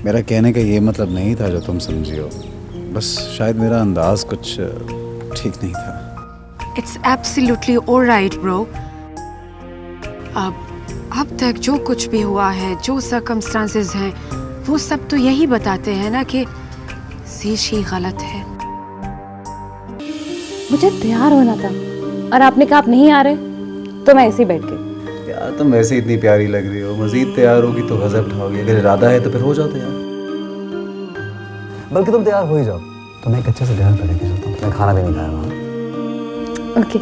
मेरा कहने का ये मतलब नहीं था जो तुम समझी हो, बस शायद मेरा अंदाज कुछ ठीक नहीं था। It's absolutely alright, bro. अब तक जो कुछ भी हुआ है, जो circumstances हैं, वो सब तो यही बताते हैं ना कि ज़ीश ही गलत है। मुझे तैयार होना था और आपने कहा आप नहीं आ रहे, तो मैं ऐसे ही बैठ गई। यार तुम वैसे इतनी प्यारी लग रही हो, मजीद तैयार होगी तो गजब उठाओगी। अगर इरादा है तो फिर हो जाओ तैयार। बल्कि तुम तैयार हो ही जाओ तो मैं एक अच्छे से ध्यान करके चलता हूँ। मैं खाना भी नहीं खाया वहाँ। ओके।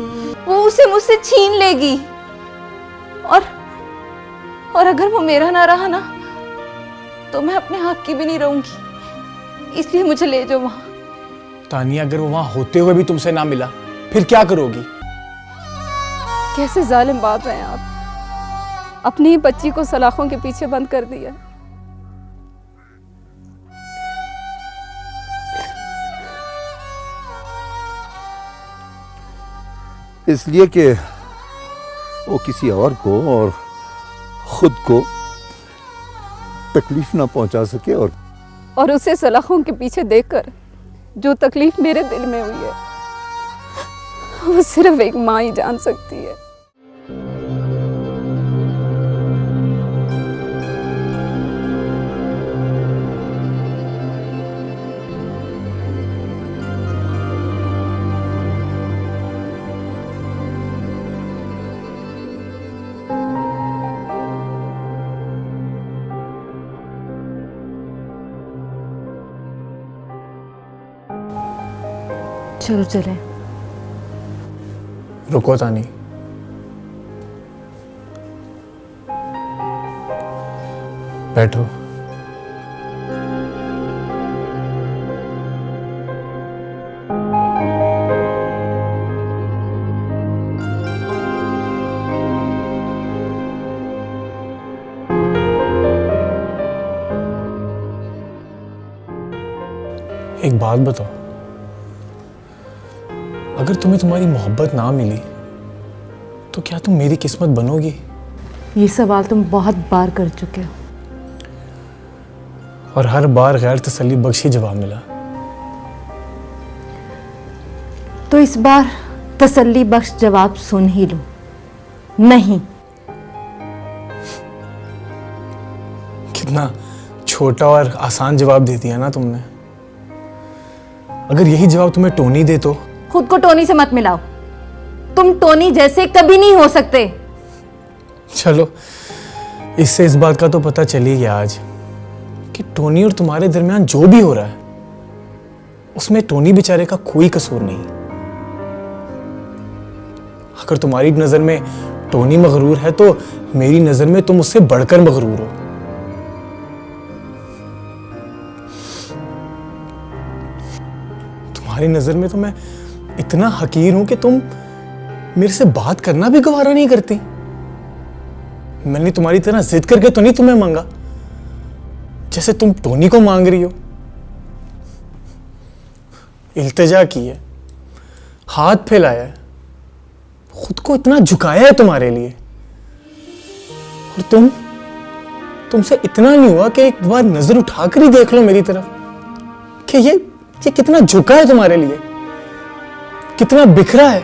वो उसे मुझसे छीन लेगी और अगर वो मेरा ना रहा ना तो मैं अपने हक की भी नहीं रहूंगी, इसलिए मुझे ले जाओ वहाँ। तानिया, अगर वो वहाँ होते हुए भी तुमसे ना मिला फिर क्या करोगी? कैसे जालिम बाप हैं आप, अपनी ही बच्ची को सलाखों के पीछे बंद कर दिया। इसलिए कि वो किसी और को और खुद को तकलीफ ना पहुंचा सके और उसे सलाखों के पीछे देखकर जो तकलीफ मेरे दिल में हुई है वो सिर्फ एक माँ ही जान सकती है। चलो चले। रुको तानी, बैठो। एक बात बताओ, अगर तुम्हें तुम्हारी मोहब्बत ना मिली तो क्या तुम मेरी किस्मत बनोगी? ये सवाल तुम बहुत बार कर चुके हो और हर बार गैर तसल्ली बख्श ही जवाब मिला। तो इस बार तसल्ली बख्श जवाब सुन ही लो। नहीं। कितना छोटा और आसान जवाब दे दिया ना तुमने। अगर यही जवाब तुम्हें टोनी दे तो? खुद को टोनी से मत मिलाओ, तुम टोनी जैसे कभी नहीं हो सकते। चलो, इससे इस बात का तो पता चल ही गया आज कि टोनी और तुम्हारे दरमियान जो भी हो रहा है उसमें टोनी बेचारे का कोई कसूर नहीं। अगर तुम्हारी नजर में टोनी मगरूर है तो मेरी नजर में तुम उससे बढ़कर मगरूर हो। तुम्हारी नजर में तो मैं इतना हकीर हूं कि तुम मेरे से बात करना भी गवारा नहीं करती। मैंने तुम्हारी तरह जिद करके तो नहीं तुम्हें मांगा जैसे तुम टोनी को मांग रही हो। इल्तिजा की है, हाथ फैलाया है, खुद को इतना झुकाया है तुम्हारे लिए, और तुमसे इतना नहीं हुआ कि एक बार नजर उठाकर ही देख लो मेरी तरफ कि ये कितना झुका है तुम्हारे लिए, कितना बिखरा है,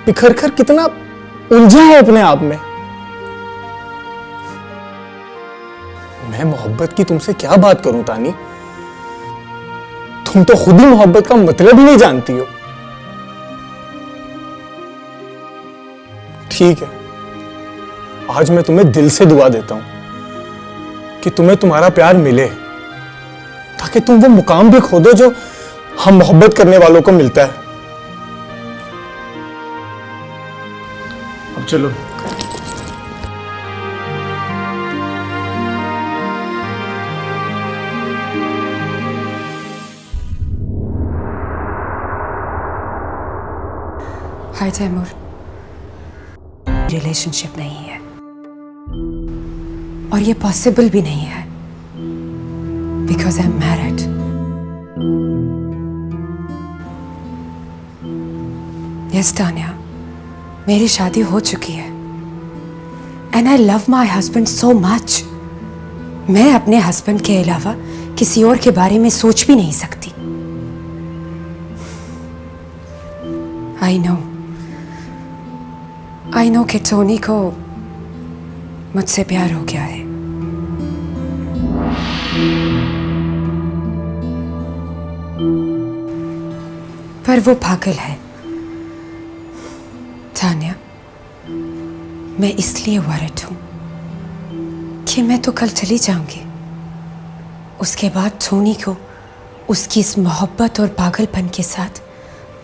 बिखर कर कितना उलझा है अपने आप में। मैं मोहब्बत की तुमसे क्या बात करूं तानी, तुम तो खुद ही मोहब्बत का मतलब ही नहीं जानती हो। ठीक है, आज मैं तुम्हें दिल से दुआ देता हूं कि तुम्हें तुम्हारा प्यार मिले, ताकि तुम वो मुकाम भी खो दो जो हम मोहब्बत करने वालों को मिलता है। अब चलो। हाय तैमूर, रिलेशनशिप नहीं है और ये पॉसिबल भी नहीं है because I am married. Yes Tania, मेरी शादी हो चुकी है and I love my husband so much. मैं अपने हस्बैंड के अलावा किसी और के बारे में सोच भी नहीं सकती। आई नो कि टोनी को मुझसे प्यार हो गया है, पर वो पागल है। तान्या, मैं इसलिए वरिड हूं कि मैं तो कल चली जाऊंगी। उसके बाद टोनी को उसकी इस मोहब्बत और पागलपन के साथ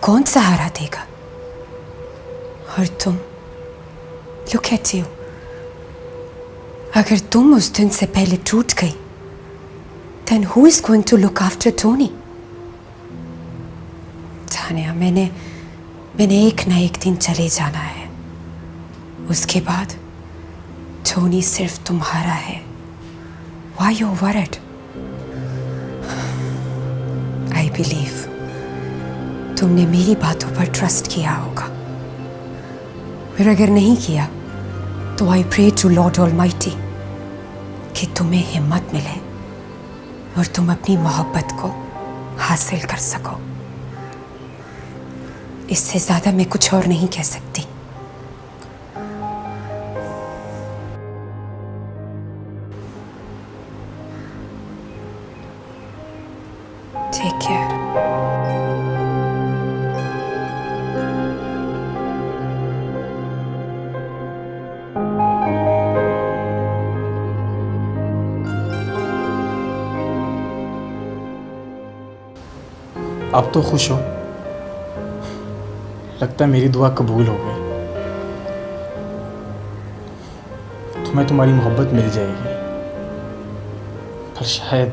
कौन सहारा देगा? और तुम, लुक एट यू, अगर तुम उस दिन से पहले टूट गई, then who is going to look after Tony? Tanya, मैंने एक ना एक दिन चले जाना है। उसके बाद टोनी सिर्फ तुम्हारा है। Why you worried? I believe तुमने मेरी बातों पर ट्रस्ट किया होगा, पर अगर नहीं किया तो I pray to Lord Almighty कि तुम्हें हिम्मत मिले और तुम अपनी मोहब्बत को हासिल कर सको। इससे ज्यादा मैं कुछ और नहीं कह सकती। Take care. अब तो खुश हो? लगता है मेरी दुआ कबूल हो गई। तुम्हें तुम्हारी मोहब्बत मिल जाएगी, पर शायद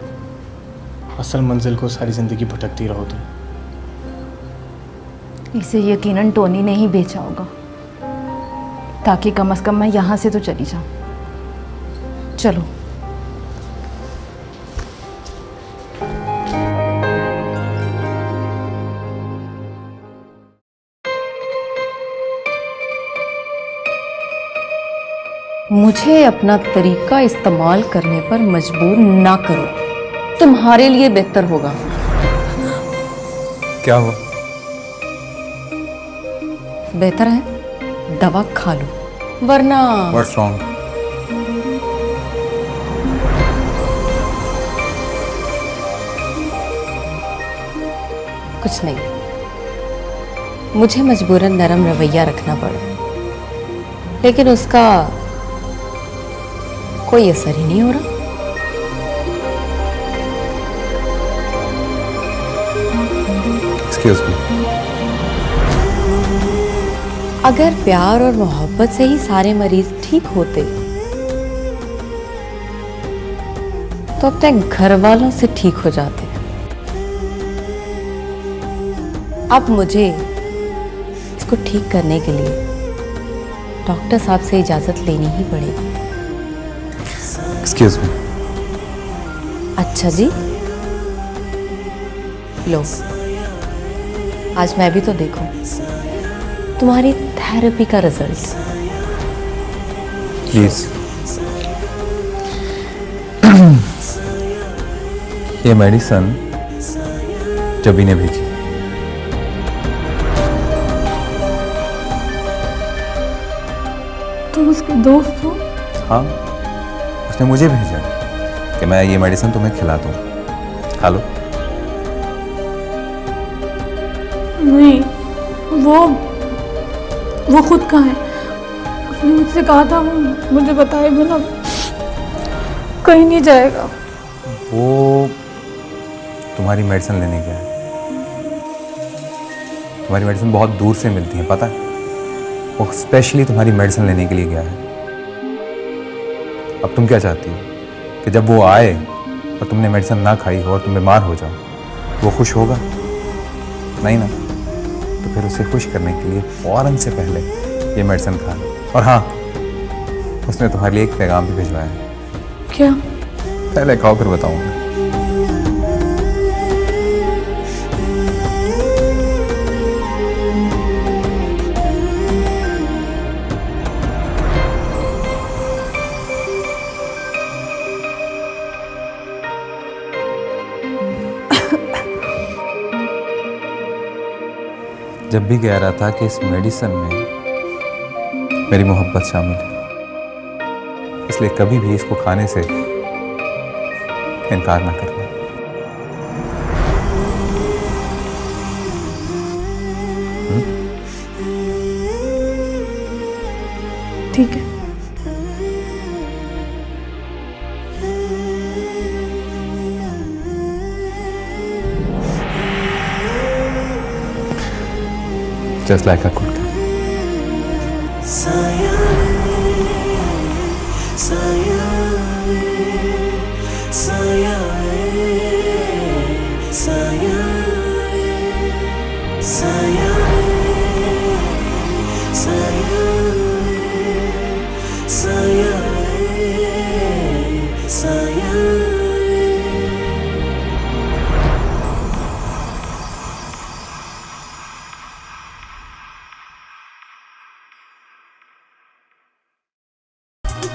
असल मंजिल को सारी ज़िंदगी भटकती रहो तुम। इसे यकीनन टोनी ने ही बेचा होगा, ताकि कम से कम मैं यहाँ से तो चली जाऊँ। चलो। मुझे अपना तरीका इस्तेमाल करने पर मजबूर ना करो, तुम्हारे लिए बेहतर होगा। क्या हुआ? बेहतर है दवा खा लो, वरना What's wrong? कुछ नहीं, मुझे मजबूरन नरम रवैया रखना पड़ा, लेकिन उसका कोई असर ही नहीं हो रहा। Excuse me. अगर प्यार और मोहब्बत से ही सारे मरीज ठीक होते तो अपने घर वालों से ठीक हो जाते। अब मुझे इसको ठीक करने के लिए डॉक्टर साहब से इजाजत लेनी ही पड़ेगी। Excuse me. अच्छा जी, लो, आज मैं भी तो देखूं तुम्हारी थेरेपी का रिजल्ट। Please. ये मेडिसिन जबी ने भेजी। तुम उसके दोस्त हो? हाँ, उसने मुझे भेजा कि मैं ये मेडिसिन तुम्हें खिला दूँ, खा लो। नहीं, वो खुद कहाँ है? उसने मुझसे कहा था वो मुझे बताए बिना कहीं नहीं जाएगा। वो तुम्हारी मेडिसिन लेने गया है। तुम्हारी मेडिसिन बहुत दूर से मिलती है, पता है? वो स्पेशली तुम्हारी मेडिसिन लेने के लिए गया है। अब तुम क्या चाहती हो कि जब वो आए और तुमने मेडिसिन ना खाई हो और तुम बीमार हो जाओ, वो खुश होगा? नहीं ना। तो फिर उसे खुश करने के लिए फौरन से पहले ये मेडिसिन खा लो। और हाँ, उसने तुम्हारे लिए एक पैगाम भी भिजवाया है। क्या? पहले खाओ फिर बताऊंगा। जब भी कह रहा था कि इस मेडिसिन में मेरी मोहब्बत शामिल है, इसलिए कभी भी इसको खाने से इनकार ना करना। ठीक है। Just like a good guy.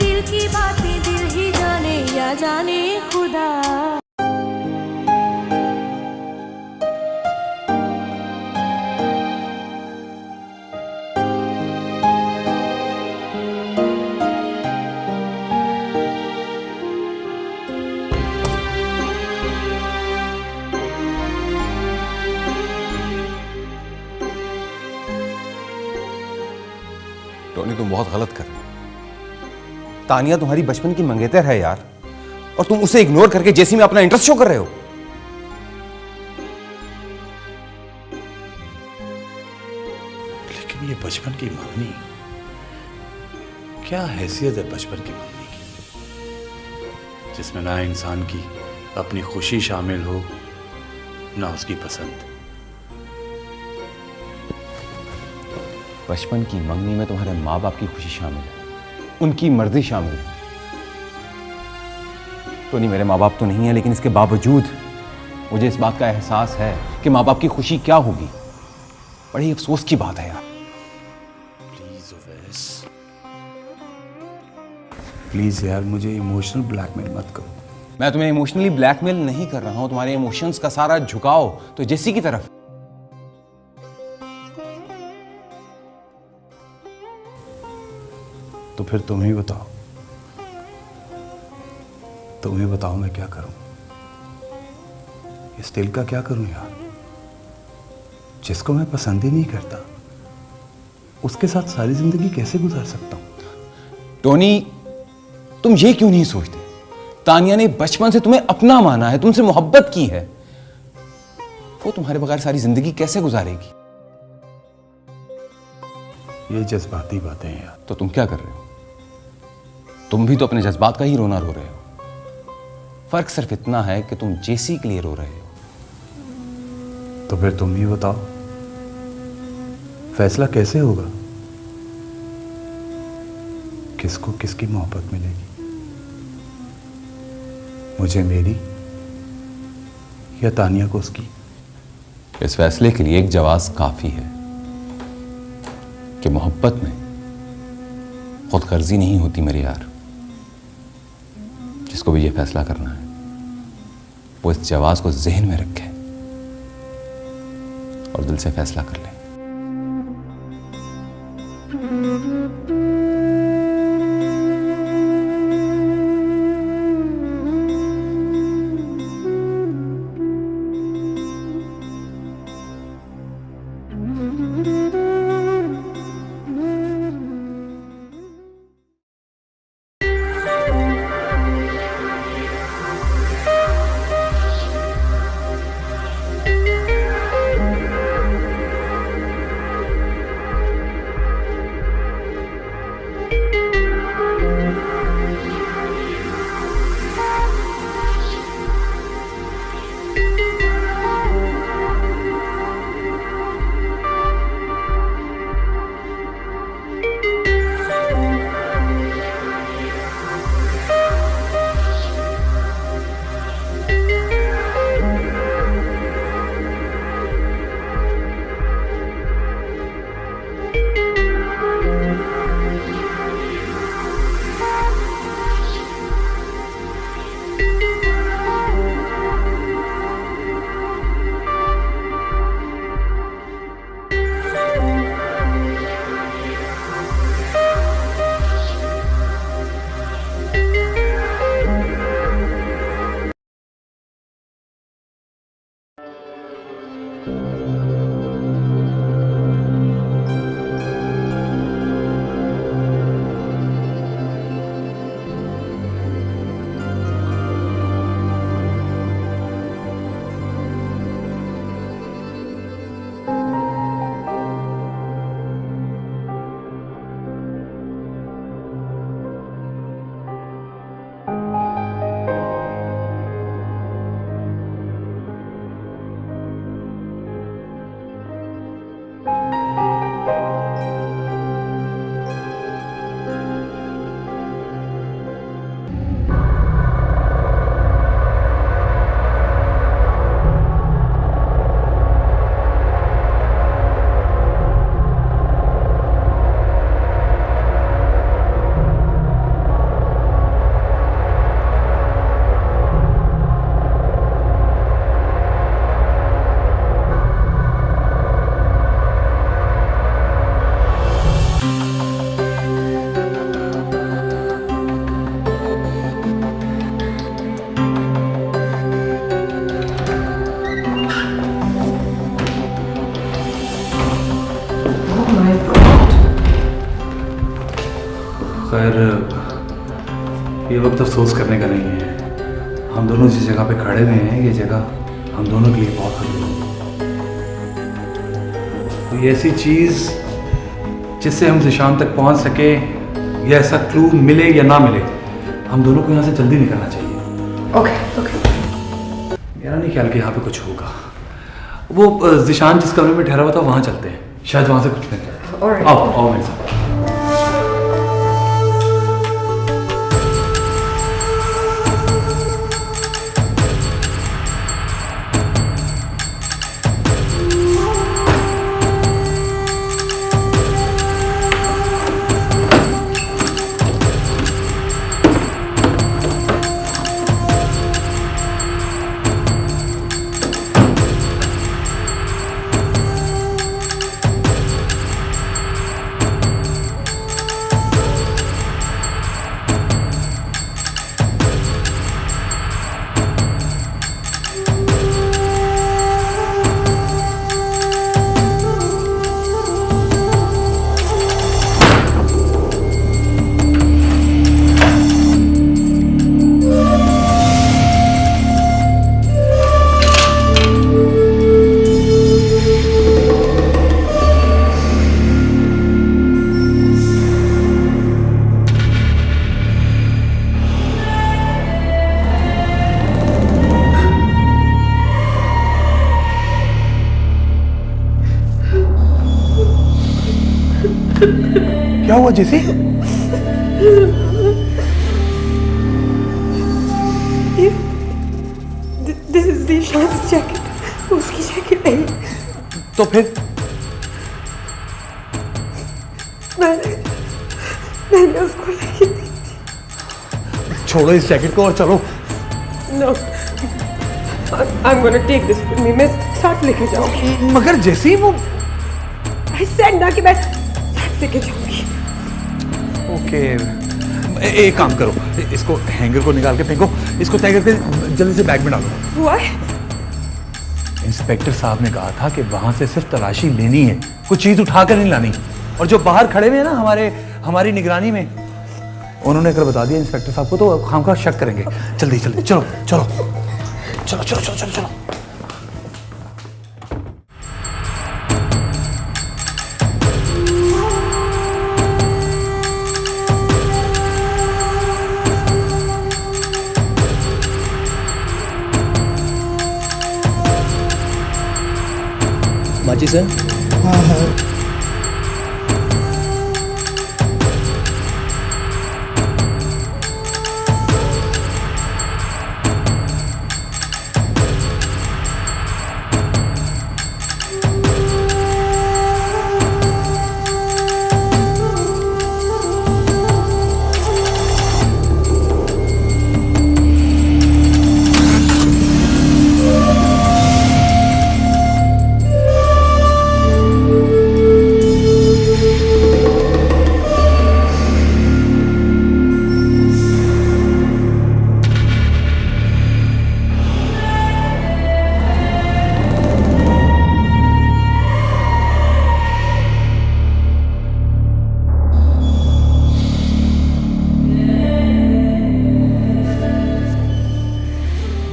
दिल की बातें दिल ही जाने या जाने खुदा। टोनी, तुम बहुत गलत कर रहे हो। तानिया तुम्हारी बचपन की मंगेतर है यार, और तुम उसे इग्नोर करके जेसी में अपना इंटरेस्ट शो कर रहे हो। लेकिन ये बचपन की मंगनी, क्या हैसियत है बचपन की मंगनी की, जिसमें ना इंसान की अपनी खुशी शामिल हो ना उसकी पसंद। बचपन की मंगनी में तुम्हारे माँ बाप की खुशी शामिल है, उनकी मर्जी शामिल है। टोनी, मेरे माँ बाप तो नहीं है, लेकिन इसके बावजूद मुझे इस बात का एहसास है कि माँ बाप की खुशी क्या होगी। बड़ी अफसोस की बात है यार। प्लीज ओवैस, प्लीज यार, मुझे इमोशनल ब्लैकमेल मत करो। मैं तुम्हें इमोशनली ब्लैकमेल नहीं कर रहा हूं। तुम्हारे इमोशंस का सारा झुकाव तो जेसी की तरफ। तो फिर तुम ही बताओ, तुम ही बताओ मैं क्या करूं। इस दिल का क्या करूं यार, जिसको मैं पसंद ही नहीं करता, उसके साथ सारी जिंदगी कैसे गुजार सकता हूं। टोनी, तुम ये क्यों नहीं सोचते? तानिया ने बचपन से तुम्हें अपना माना है, तुमसे मोहब्बत की है। वो तुम्हारे बगैर सारी जिंदगी कैसे गुजारेगी? ये जज्बाती बातें हैं यार। तो तुम क्या कर रहे हो? तुम भी तो अपने जज्बात का ही रोना रो रहे हो। फर्क सिर्फ इतना है कि तुम जेसी के लिए रो रहे हो। तो फिर तुम ही बताओ, फैसला कैसे होगा, किसको किसकी मोहब्बत मिलेगी, मुझे मेरी या तानिया को उसकी? इस फैसले के लिए एक जवाब काफी है कि मोहब्बत में खुदगर्जी नहीं होती मेरे यार। जिसको भी ये फैसला करना है वो इस जवाब को जहन में रखे और दिल से फैसला कर ले। वक्त अफसोस करने का नहीं है। हम दोनों जिस जगह पे खड़े हुए हैं, ये जगह हम दोनों के लिए बहुत अहम है। कोई ऐसी चीज़ जिससे हम ज़ीशान तक पहुंच सके, या ऐसा क्लू मिले या ना मिले, हम दोनों को यहाँ से जल्दी निकलना चाहिए। ओके। मेरा नहीं ख्याल कि यहाँ पे कुछ होगा। वो ज़ीशान जिस कमरे में ठहरा हुआ था वहाँ चलते हैं, शायद वहाँ से कुछ मिल जाए। आओ मेरे साथ। क्या हुआ जैसे? दिस इज ज़ीशान's जैकेट, उसकी जैकेट नहीं। तो फिर मैंने उसको लेके दी थी। छोड़ो इस जैकेट को और चलो। No, I'm gonna take this with me. मैं साथ लेके जाऊंगी। मगर जैसे ही वो I said ना कि मैं साथ लेके जाऊंगी। ओके, एक काम करो, इसको हैंगर को निकाल के फेंको, इसको तय करके जल्दी से बैग में डालो। Why? इंस्पेक्टर साहब ने कहा था कि वहां से सिर्फ तलाशी लेनी है, कुछ चीज उठाकर नहीं लानी। और जो बाहर खड़े हुए हैं ना हमारी निगरानी में, उन्होंने अगर बता दिया इंस्पेक्टर साहब को तो खामखा शक करेंगे। जल्दी चलो चलो चलो चलो चलो चलो चलो चलो। माची सर।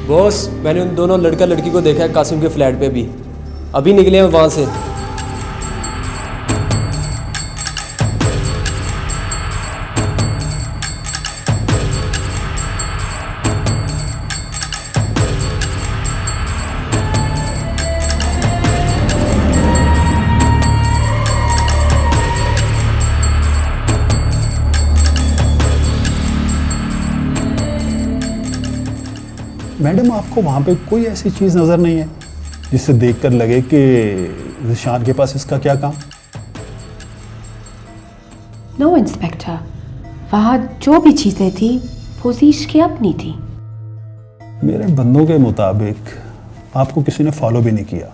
बॉस, मैंने उन दोनों लड़का लड़की को देखा है कासिम के फ्लैट पे भी, अभी निकले हैं वहाँ से। मैडम, आपको वहाँ पे कोई ऐसी चीज़ नज़र नहीं है जिससे देखकर लगे कि ज़ीशान के पास इसका क्या काम? नो इंस्पेक्टर, वहाँ जो भी चीज़ें थी वो ज़ीश की अपनी थी। मेरे बंदों के मुताबिक आपको किसी ने फॉलो भी नहीं किया।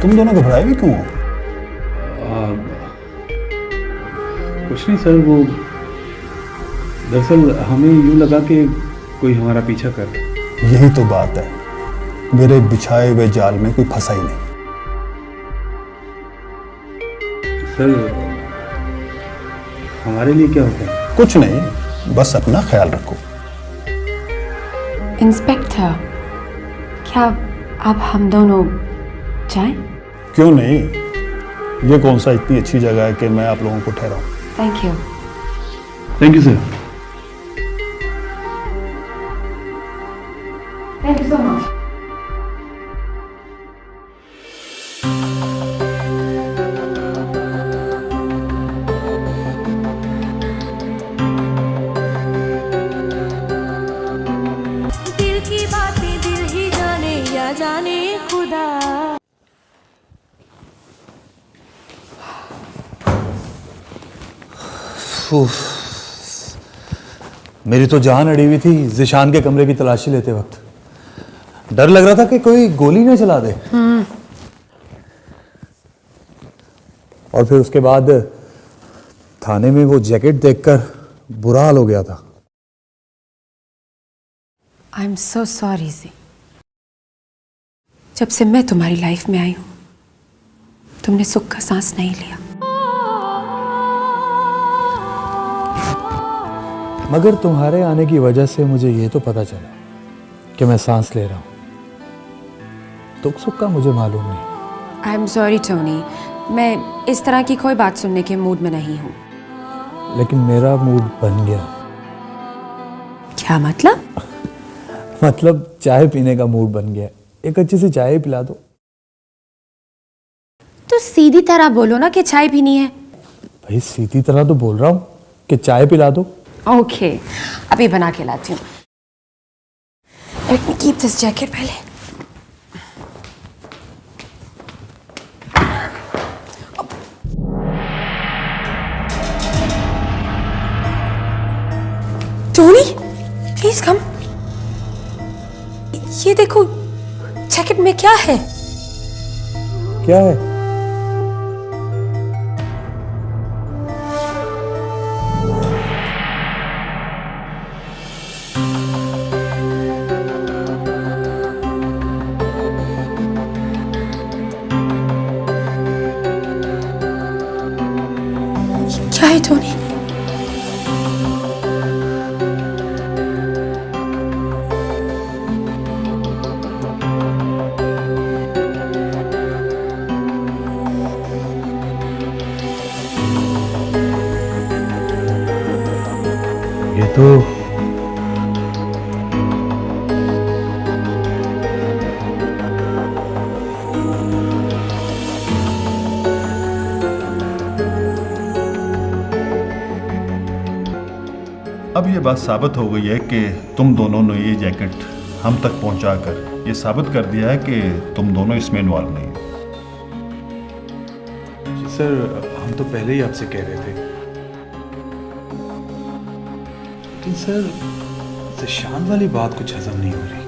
तुम दोनों घबराए भी क्यों हो? कुछ नहीं सर, वो दरअसल हमें यूँ लगा कि कोई हमारा पीछा कर। यही तो बात है, मेरे बिछाए हुए जाल में कोई फंसा ही नहीं। सर हमारे लिए क्या होता है? कुछ नहीं, बस अपना ख्याल रखो। इंस्पेक्टर, क्या अब हम दोनों जाएं? क्यों नहीं, ये कौन सा इतनी अच्छी जगह है कि मैं आप लोगों को ठहराऊं। Thank you. Thank you sir. Thank you so much. दिल की बातें दिल ही जाने या जाने खुदा। मेरी तो जान अड़ी हुई थी जिशान के कमरे की तलाशी लेते वक्त। डर लग रहा था कि कोई गोली ना चला दे। और फिर उसके बाद थाने में वो जैकेट देखकर बुरा हाल हो गया था। आई एम सो सॉरी जी। जब से मैं तुम्हारी लाइफ में आई हूं, तुमने सुख का सांस नहीं लिया। मगर तुम्हारे आने की वजह से मुझे ये तो पता चला कि मैं सांस ले रहा हूं। दुख सुख का मुझे मालूम नहीं। आई एम सॉरी टोनी, मैं इस तरह की कोई बात सुनने के मूड में नहीं हूं। लेकिन मेरा मूड बन गया। क्या मतलब? मतलब चाय पीने का मूड बन गया। एक अच्छी सी चाय पिला दो। तो सीधी तरह बोलो ना कि चाय पीनी है। भाई सीधी तरह तो बोल रहा हूं कि चाय पिला दो। ओके, अभी बना के लाती हूँ। Let me keep this jacket पहले। Tony, please come. ये देखो, जैकेट में क्या है? क्या है? क्या है टोनी? ये तो अब ये बात साबित हो गई है कि तुम दोनों ने ये जैकेट हम तक पहुंचाकर ये साबित कर दिया है कि तुम दोनों इसमें इन्वॉल्व नहीं हो। सर हम तो पहले ही आपसे कह रहे थे। लेकिन सर जिशान वाली बात कुछ हजम नहीं हो रही।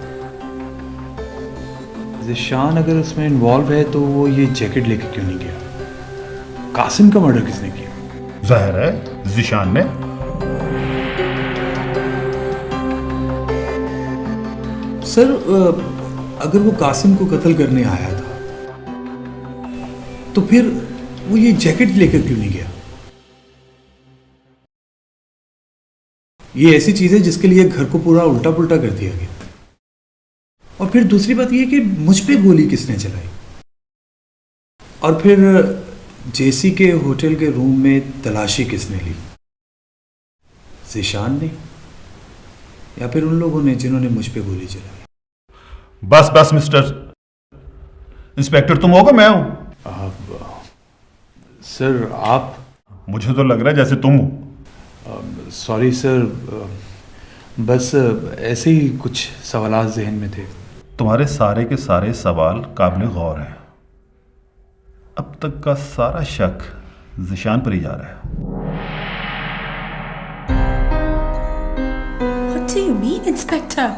जिशान अगर उसमें इन्वॉल्व है तो वो ये जैकेट लेके क्यों नहीं गया? कासिम का मर्डर किसने किया? जाहिर है जिशान ने। सर अगर वो कासिम को कत्ल करने आया था तो फिर वो ये जैकेट लेकर क्यों नहीं गया? ये ऐसी चीज है जिसके लिए घर को पूरा उल्टा पुल्टा कर दिया गया। और फिर दूसरी बात ये कि मुझ पे गोली किसने चलाई? और फिर जेसी के होटल के रूम में तलाशी किसने ली? जिशान ने या फिर उन लोगों ने जिन्होंने मुझ पे गोली चलाई? बस बस मिस्टर इंस्पेक्टर, तुम हो कि मैं हूं? सर आप? मुझे तो लग रहा है जैसे तुम हो। सॉरी सर, बस ऐसे ही कुछ सवालात जहन में थे। तुम्हारे सारे के सारे सवाल काबिल गौर हैं। अब तक का सारा शक जिशान पर ही जा रहा है। What do you mean, inspector?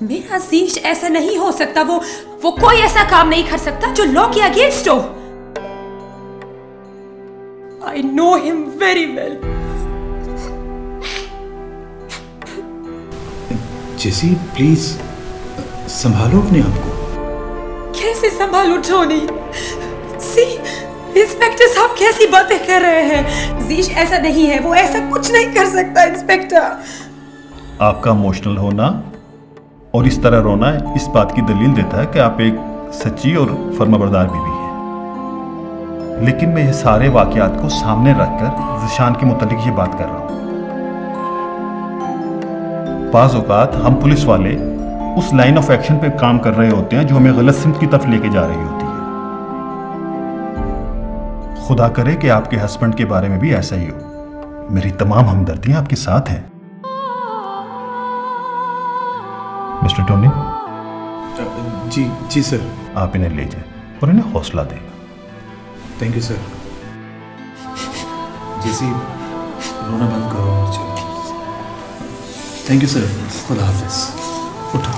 मेरा अजीज ऐसा नहीं हो सकता। वो कोई ऐसा काम नहीं कर सकता जो लॉ के अगेंस्ट हो। I know him very well. जेसी प्लीज संभालो अपने आप को। कैसे संभालूं टोनी? सी, इंस्पेक्टर साहब कैसी बातें कर रहे हैं? जीश ऐसा नहीं है, वो ऐसा कुछ नहीं कर सकता इंस्पेक्टर। आपका इमोशनल होना और इस तरह रोना इस बात की दलील देता है कि आप एक सच्ची और फर्माबरदार बीवी हैं। लेकिन मैं ये सारे वाकयात को सामने रखकर ज़ीशान के मुतालिक ये बात कर रहा हूँ। बाज़ औक़ात हम पुलिस वाले उस लाइन ऑफ एक्शन पे काम कर रहे होते हैं जो हमें गलत सिमत की तरफ लेके जा रही होती है। खुदा करे कि आपके हस्बैंड के बारे में भी ऐसा ही हो। मेरी तमाम हमदर्दियां आपके साथ हैं मिस्टर टोनी। जी सर। आप इन्हें ले जाएं और इन्हें हौसला दें। Thank you sir. जैसी रोना बंद करो और चलो। Thank you sir. खुदा हाफिज। उठो।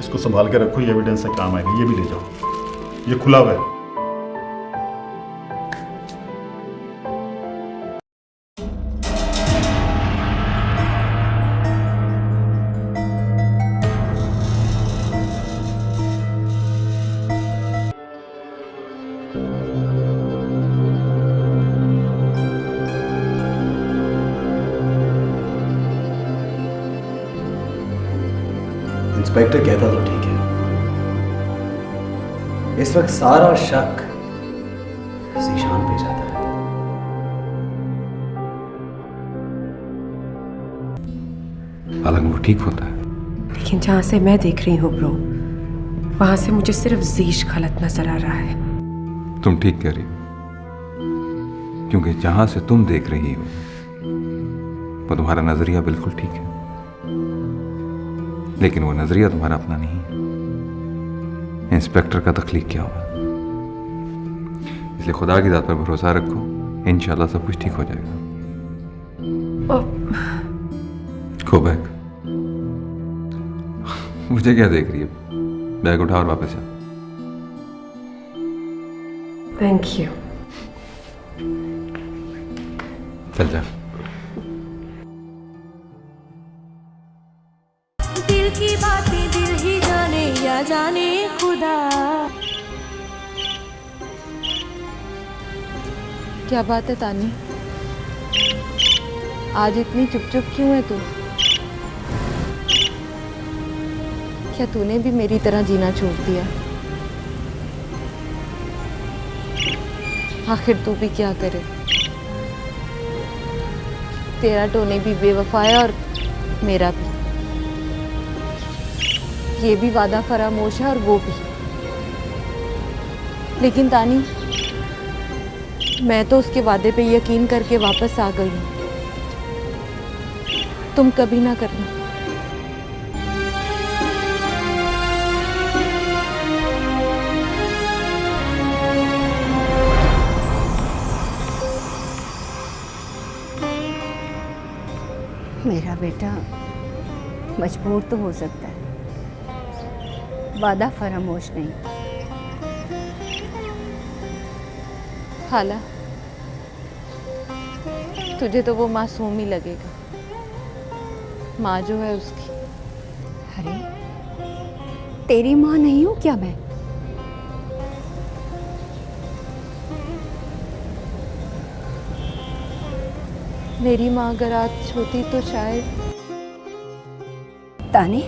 इसको संभाल के रखो, ये एविडेंस से काम आएगा। ये भी ले जाओ, ये खुला हुआ है। इंस्पेक्टर कहता तो ठीक है, इस वक्त सारा शक ज़ीशान पे जाता है। हालांकि वो ठीक होता है, लेकिन जहां से मैं देख रही हूँ ब्रो, वहां से मुझे सिर्फ जीश गलत नजर आ रहा है। तुम ठीक कह रही हो, क्योंकि जहां से तुम देख रही हो वो तुम्हारा नजरिया बिल्कुल ठीक है, लेकिन वो नजरिया तुम्हारा अपना नहीं है। इंस्पेक्टर का तख्लीक किया हुआ, इसलिए खुदा की ज़ात पर भरोसा रखो, इंशाल्लाह सब कुछ ठीक हो जाएगा। Go back. मुझे क्या देख रही है? बैग उठा और वापस जा। Thank you. चल जा। दिल की बातें दिल ही जाने या जाने खुदा। क्या बात है तानी, आज इतनी चुप चुप क्यों है तू? क्या तूने भी मेरी तरह जीना छोड़ दिया? आखिर तू भी क्या करे? तेरा टोनी भी बेवफा है और मेरा भी। ये भी वादा फरामोश है और वो भी। लेकिन तानी, मैं तो उसके वादे पे यकीन करके वापस आ गई हूँ। तुम कभी ना करना। मेरा बेटा मजबूर तो हो सकता है, वादा फरामोश नहीं। खाला, तुझे तो वो मासूम ही लगेगा, माँ जो है उसकी। अरे तेरी माँ नहीं हूँ क्या मैं? मेरी माँ अगर आज होती तो शायद। ताने,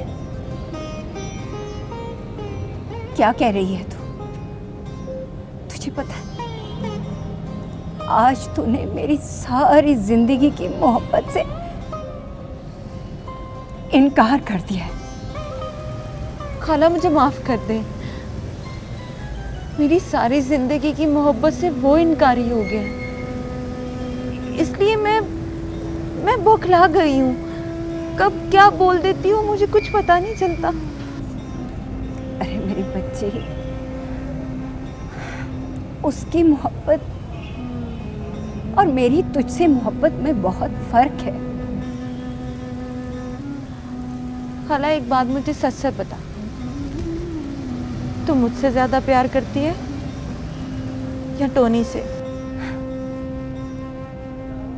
क्या कह रही है तू? तुझे पता है, आज तूने मेरी सारी जिंदगी की मोहब्बत से इनकार कर दिया है। खाला, मुझे माफ कर दे। मेरी सारी जिंदगी की मोहब्बत से वो इनकारी हो गया, इसलिए मैं बौखला गई हूँ। कब क्या बोल देती हूँ मुझे कुछ पता नहीं चलता। अरे मेरी बच्ची, उसकी मोहब्बत और मेरी तुझसे मोहब्बत में बहुत फर्क है। खाला एक बात मुझे सच सच बता, तू मुझसे ज्यादा प्यार करती है या टोनी से?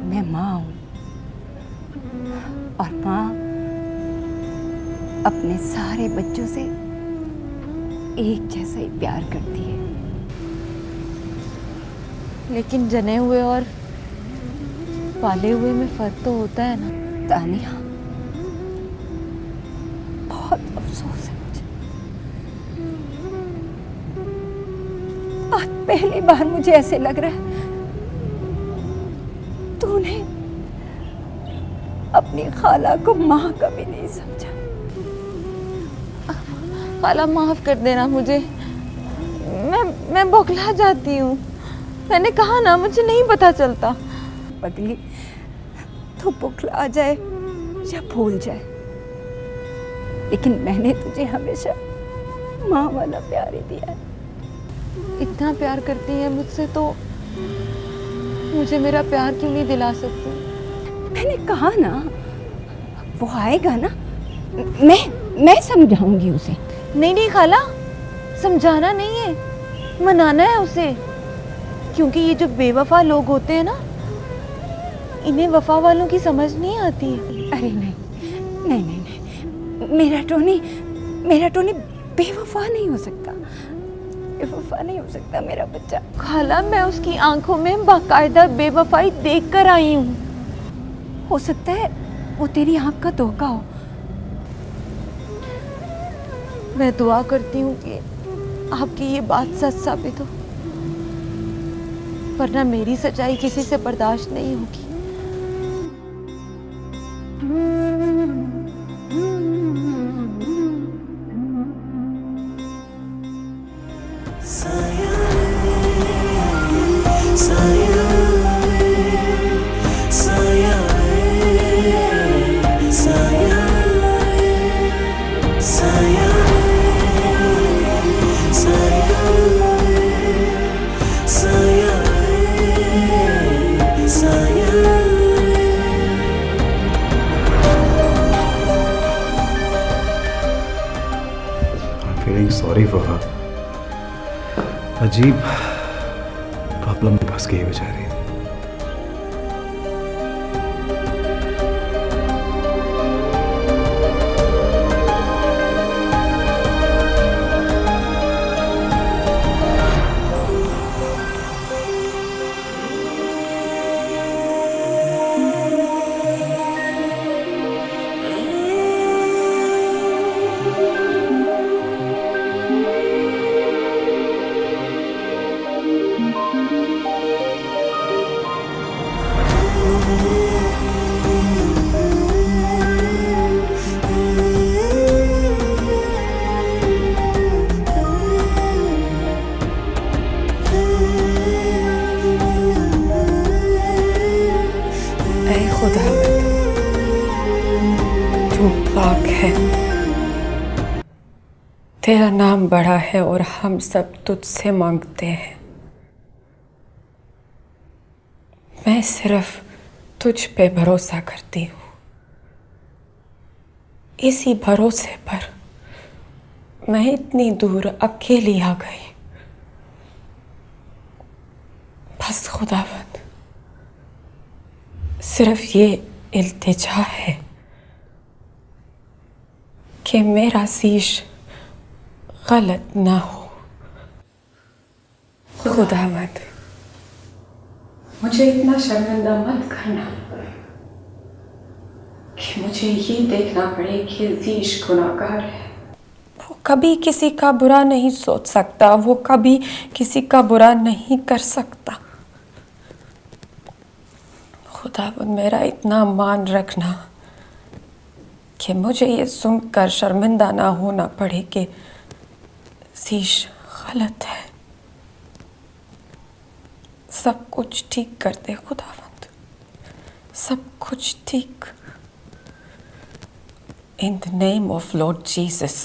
मैं माँ हूं और माँ अपने सारे बच्चों से एक जैसा ही प्यार करती है। लेकिन जने हुए और पाले हुए में फर्क तो होता है ना। तानिया, बहुत अफसोस है मुझे। आज पहली बार मुझे ऐसे लग रहा है तूने अपनी खाला को माँ कभी नहीं समझा। खाला माफ कर देना मुझे, मैं बौखला जाती हूँ। मैंने कहा ना मुझे नहीं पता चलता। बदली तो बौखला जाए या भूल जाए, लेकिन मैंने तुझे हमेशा माँ वाला प्यार ही दिया है। इतना प्यार करती है मुझसे तो मुझे मेरा प्यार क्यों नहीं दिला सकती? मैंने कहा ना वो आएगा ना, मैं समझाऊंगी उसे। नहीं खाला, समझाना नहीं है, मनाना है उसे। क्योंकि ये जो बेवफा लोग होते हैं ना, इन्हें वफा वालों की समझ नहीं आती है। अरे नहीं, मेरा टोनी बेवफा नहीं हो सकता, बेवफा नहीं हो सकता मेरा बच्चा। खाला, मैं उसकी आंखों में बाकायदा बेवफाई देख कर आई हूँ। हो सकता है वो तेरी आंख का धोखा हो। मैं दुआ करती हूँ कि आपकी ये बात सच साबित हो, वरना मेरी सच्चाई किसी से बर्दाश्त नहीं होगी। Sorry for her. अजीब प्रॉब्लम में फंस गई बेचारी। तू पाक है, तेरा नाम बड़ा है और हम सब तुझसे मांगते हैं। मैं सिर्फ तुझ पे भरोसा करती हूँ। इसी भरोसे पर मैं इतनी दूर अकेली आ गई। बस खुदावंद, सिर्फ ये इल्तिजा है कि मेरा शीश गलत ना हो। खुदावंद, मुझे इतना शर्मिंदा मत करना कि मुझे ये देखना पड़े कि शीश गुनाहगार है। वो कभी किसी का बुरा नहीं सोच सकता, वो कभी किसी का बुरा नहीं कर सकता। खुदावंद, मेरा इतना मान रखना कि मुझे ये सुनकर शर्मिंदा ना होना पड़े कि शीश गलत है। सब कुछ ठीक कर दे खुदावंद, सब कुछ ठीक। In the name of Lord Jesus.